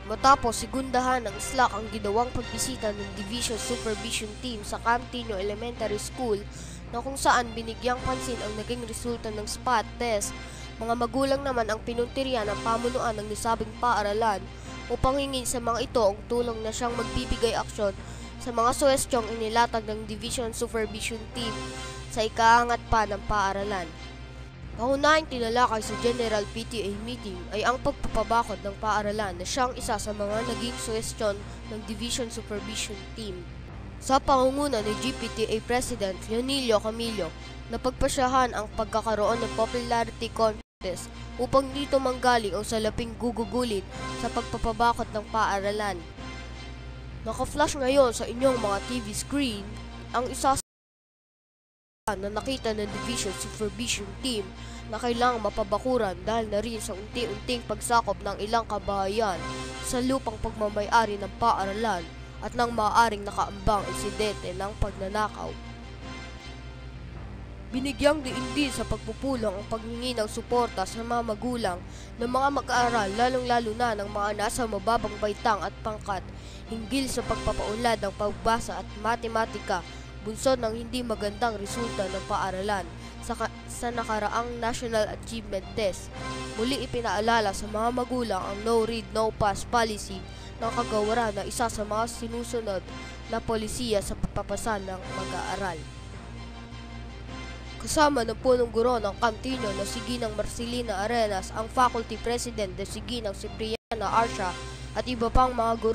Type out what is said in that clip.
Matapos segundahan ng SLAC ang ginawang pagbisita ng Division Supervision Team sa Camtino Elementary School na kung saan binigyang pansin ang naging resulta ng spot test, mga magulang naman ang pinuntirya ng pamunuan ng nasabing paaralan upang hingin sa mga ito ang tulong na siyang magbibigay aksyon sa mga suwestyong inilatag ng Division Supervision Team sa ikaangat pa ng paaralan. Pangunahing tinalakay sa General PTA meeting ay ang pagpapabakod ng paaralan na siyang isa sa mga naging suwestyon ng Division Supervision Team. Sa pangunguna ni GPTA President Leonilio Camillo, napagpasyahan ang pagkakaroon ng popularity contest upang dito manggaling ang salaping gugugulit sa pagpapabakod ng paaralan. Naka-flash ngayon sa inyong mga TV screen ang isa na nakita ng Division Supervision Team na kailangang mapabakuran dahil na rin sa unti-unting pagsakop ng ilang kabahayan sa lupang pagmamay-ari ng paaralan at ng maaaring nakaambang insidente ng pagnanakaw. Binigyang diin din sa pagpupulong ang paghingi ng suporta sa mga magulang ng mga mag-aaral lalong-lalo na ng mga nasa mababang baitang at pangkat hinggil sa pagpapaunlad ng pagbasa at matematika bunsod ng hindi magandang resulta ng paaralan sa nakaraang National Achievement Test. Muli ipinaalala sa mga magulang ang no read, no pass policy ng kagawaran na isa sa mga sinusunod na polisiya sa pagpapasa ng mag-aaral. Kasama ng punong guro ng Camtino na si Ginang Marcelina Arenas, ang Faculty President na si Ginang Cipriana Arsha at iba pang mga guro